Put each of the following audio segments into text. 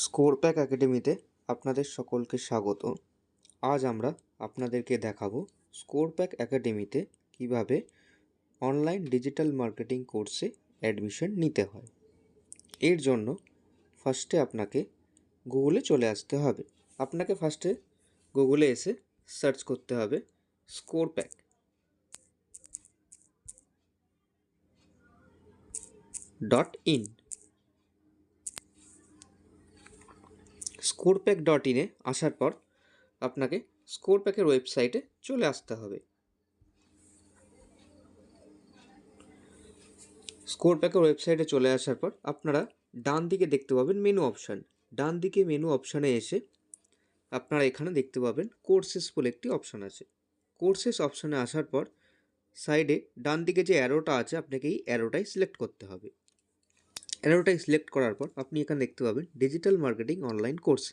স্কোরপ্যাক একাডেমিতে আপনাদের সকলকে স্বাগত। আজ আমরা আপনাদেরকে দেখাবো স্কোরপ্যাক একাডেমিতে কিভাবে অনলাইন ডিজিটাল মার্কেটিং কোর্সে অ্যাডমিশন নিতে হয়। এর জন্য ফার্স্টে আপনাকে গুগলে চলে আসতে হবে। আপনাকে ফার্স্টে গুগলে এসে সার্চ করতে হবে স্কোরপ্যাক .in। স্কোরপ্যাক.in আসার পর আপনাকে স্কোরপ্যাকের ওয়েবসাইটে চলে আসতে হবে। স্কোরপ্যাকের ওয়েবসাইটে চলে আসার পর আপনারা ডান দিকে দেখতে পাবেন মেনু অপশান। ডান দিকে মেনু অপশানে এসে আপনারা এখানে দেখতে পাবেন কোর্সেস বলে একটি অপশান আছে। কোর্সেস অপশানে আসার পর সাইডে ডান দিকে যে অ্যারোটা আছে আপনাকে এই অ্যারোটাই সিলেক্ট করতে হবে। অ্যারোটাই সিলেক্ট করার পর আপনি এখানে দেখতে পাবেন ডিজিটাল মার্কেটিং অনলাইন কোর্স।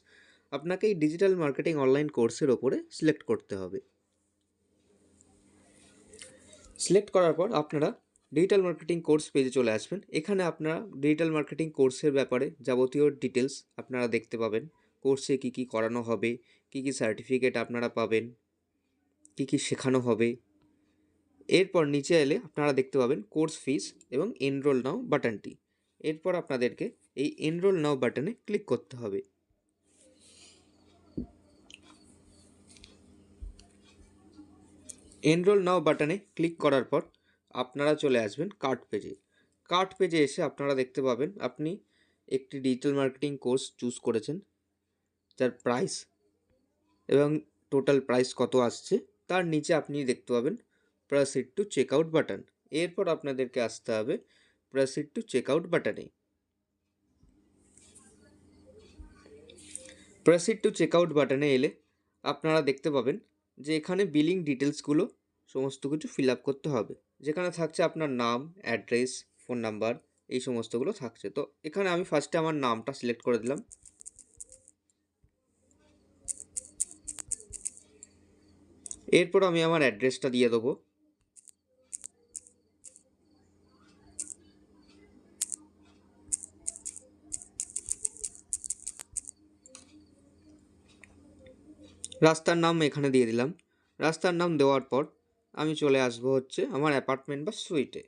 আপনাকে এই ডিজিটাল মার্কেটিং অনলাইন কোর্সের ওপরে সিলেক্ট করতে হবে। সিলেক্ট করার পর আপনারা ডিজিটাল মার্কেটিং কোর্স পেজে চলে আসবেন। এখানে আপনারা ডিজিটাল মার্কেটিং কোর্সের ব্যাপারে যাবতীয় ডিটেলস আপনারা দেখতে পাবেন। কোর্সে কী কী করানো হবে, কী কী সার্টিফিকেট আপনারা পাবেন, কী কী শেখানো হবে। এরপর নিচে এলে আপনারা দেখতে পাবেন কোর্স ফিস এবং এনরোল নাও বাটনটি। এরপর আপনাদেরকে এই এনরোল নাও বাটনে ক্লিক করতে হবে। এনরোল নাও বাটনে ক্লিক করার পর আপনারা চলে আসবেন কার্ট পেজে। কার্ট পেজে এসে আপনারা দেখতে পাবেন আপনি একটি ডিজিটাল মার্কেটিং কোর্স চুজ করেছেন, যার প্রাইস এবং টোটাল প্রাইস কত আসছে। তার নিচে আপনি দেখতে পাবেন proceed to check out button. এরপর আপনাদেরকে আসতে হবে প্রসিড টু চেক আউট বাটনে। প্রসিড টু চেক আউট বাটনে এলে আপনারা দেখতে পাবেন যে এখানে বিলিং ডিটেলসগুলো সমস্ত কিছু ফিল আপ করতে হবে, যেখানে থাকছে আপনার নাম, অ্যাড্রেস, ফোন নাম্বার, এই সমস্তগুলো থাকছে। তো এখানে আমি ফার্স্টে আমার নামটা সিলেক্ট করে দিলাম। এরপর আমি আমার অ্যাড্রেসটা দিয়ে দেবো। রাস্তার নাম এখানে দিয়ে দিলাম। রাস্তার নাম দেওয়ার পর আমি চলে আসবো হচ্ছে আমার অ্যাপার্টমেন্ট বা সুইটে।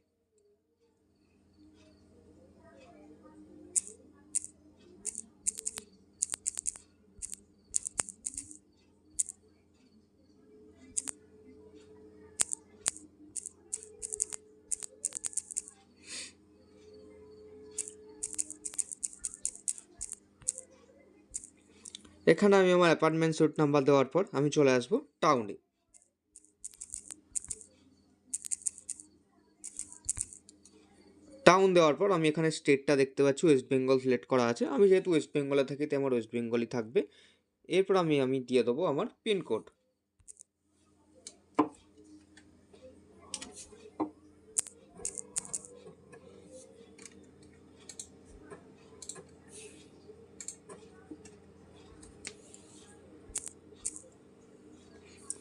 এখানে আমি আমার অ্যাপার্টমেন্ট সুইট নাম্বার দেওয়ার পর আমি চলে আসবো টাউনে। টাউন দেওয়ার পর আমি এখানে স্টেটটা দেখতে পাচ্ছি ওয়েস্ট বেঙ্গল সিলেক্ট করা আছে। আমি যেহেতু ওয়েস্ট বেঙ্গলে থাকি তাই আমার ওয়েস্ট বেঙ্গলই থাকবে। এরপর আমি দিয়ে দেবো আমার পিনকোড।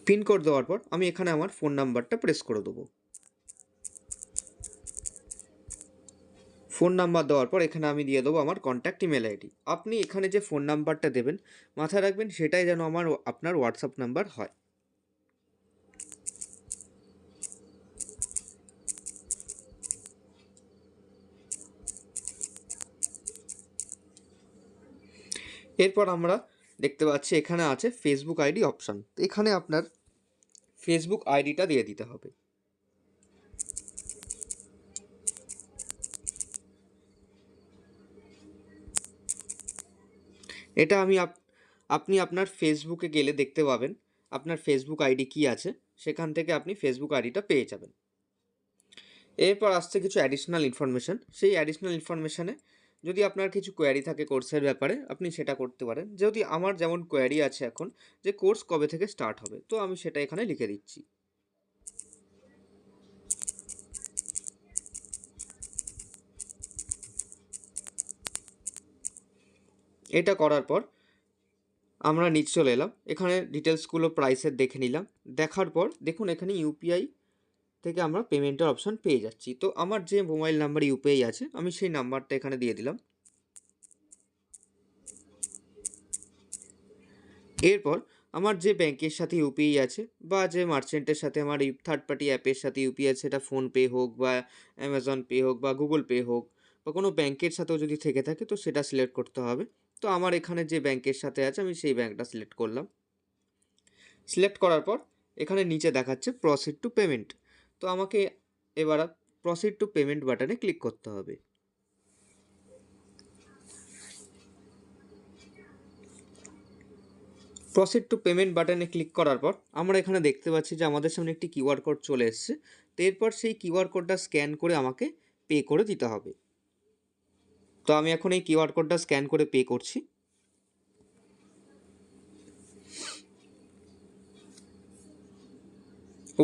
পিনকোড দেওয়ার পর আমি এখানে আমার ফোন নাম্বারটা প্রেস করে দেবো। ফোন নাম্বার দেওয়ার পর এখানে আমি দিয়ে দেবো আমার কন্ট্যাক্ট ইমেল আইডি। আপনি এখানে যে ফোন নাম্বারটা দেবেন মাথায় রাখবেন সেটাই যেন আপনার হোয়াটসঅ্যাপ নাম্বার হয়। এরপর আমরা দেখতে পাচ্ছি এখানে আছে ফেসবুক আইডি অপশান। এখানে আপনার ফেসবুক আইডিটা দিয়ে দিতে হবে। এটা আপনি আপনার ফেসবুকে গেলে দেখতে পাবেন আপনার ফেসবুক আইডি কি আছে, সেখান থেকে আপনি ফেসবুক আইডিটা পেয়ে যাবেন। এরপর আসছে কিছু অ্যাডিশনাল ইনফরমেশান। সেই অ্যাডিশনাল ইনফরমেশানে যদি আপনার কিছু কোয়ারি থাকে কোর্সের ব্যাপারে আপনি সেটা করতে পারেন। যদি আমার যেমন কোয়ারি আছে এখন যে কোর্স কবে থেকে স্টার্ট হবে, তো আমি সেটা এখানে লিখে দিচ্ছি। এটা করার পর আমরা নিচে চলে এলাম। এখানে ডিটেলসগুলো প্রাইসের দেখে নিলাম। দেখার পর দেখুন এখানে ইউপিআই থেকে আমরা পেমেন্টের অপশান পেয়ে যাচ্ছি। তো আমার যে মোবাইল নাম্বার ইউপিআই আছে আমি সেই নাম্বারটা এখানে দিয়ে দিলাম। এরপর আমার যে ব্যাংকের সাথে ইউপিআই আছে বা যে মার্চেন্টের সাথে আমার এই থার্ড পার্টি অ্যাপের সাথে ইউপিআই আছে, সেটা ফোনপে হোক বা অ্যামাজন পে হোক বা গুগল পে হোক বা কোনো ব্যাংকের সাথেও যদি থেকে থাকে তো সেটা সিলেক্ট করতে হবে। তো আমার এখানে যে ব্যাংকের সাথে আছে আমি সেই ব্যাংকটা সিলেক্ট করলাম। সিলেক্ট করার পর এখানে নিচে দেখাচ্ছে প্রসিড টু পেমেন্ট। তো আমাকে এবার প্রসিড টু পেমেন্ট বাটনে ক্লিক করতে হবে। প্রসিড টু পেমেন্ট বাটনে ক্লিক করার পর আমরা এখানে দেখতে পাচ্ছি যে আমাদের সামনে একটি কিউআর কোড চলে এসেছে। তো এরপর সেই কিউআর কোডটা স্ক্যান করে আমাকে পে করে দিতে হবে। তো আমি এখন এই কিউআর কোডটা স্ক্যান করে পে করছি।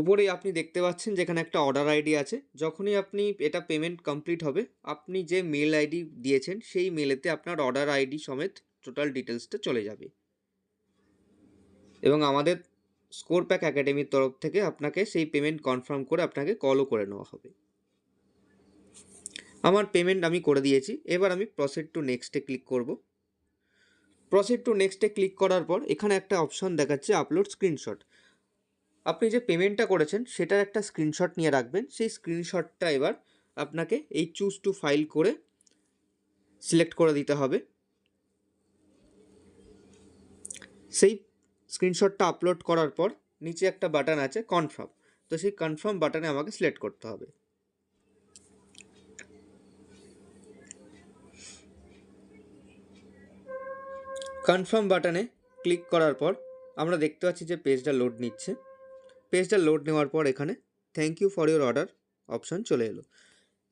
উপরেই আপনি দেখতে পাচ্ছেন যেখানে একটা অর্ডার আইডি আছে। যখনই আপনি এটা পেমেন্ট কমপ্লিট হবে, আপনি যে মেল আইডি দিয়েছেন সেই মেলেতে আপনার অর্ডার আইডি সমেত টোটাল ডিটেলসটা চলে যাবে এবং আমাদের স্কোর প্যাক একাডেমির তরফ থেকে আপনাকে সেই পেমেন্ট কনফার্ম করে আপনাকে কলও করে নেওয়া হবে। আমার পেমেন্ট আমি করে দিয়েছি। এবার আমি প্রসিড টু নেক্সটে ক্লিক করব। প্রসিড টু নেক্সটে ক্লিক করার পর এখানে একটা অপশন দেখাচ্ছে আপলোড স্ক্রিনশট। আপনি যে পেমেন্টটা করেছেন সেটার একটা স্ক্রিনশট নিয়ে রাখবেন। সেই স্ক্রিনশটটা এবার আপনাকে এই চুজ টু ফাইল করে সিলেক্ট করে দিতে হবে। সেই স্ক্রিনশটটা আপলোড করার পর নিচে একটা বাটন আছে কনফার্ম। তো সেই কনফার্ম বাটনে আমাকে সিলেক্ট করতে হবে। কনফার্ম বাটনে ক্লিক করার পর আমরা দেখতে পাচ্ছি যে পেজটা লোড নিচ্ছে। পেজটা লোড নেওয়ার পর এখানে thank you for your order option চলে এলো।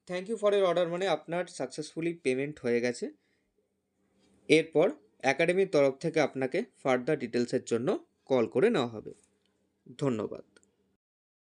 Thank you for your order মানে আপনার সাকসেসফুলি পেমেন্ট হয়ে গেছে। এরপর একাডেমির তরফ থেকে আপনাকে ফার্দার ডিটেলসের জন্য কল করে নেওয়া হবে। ধন্যবাদ।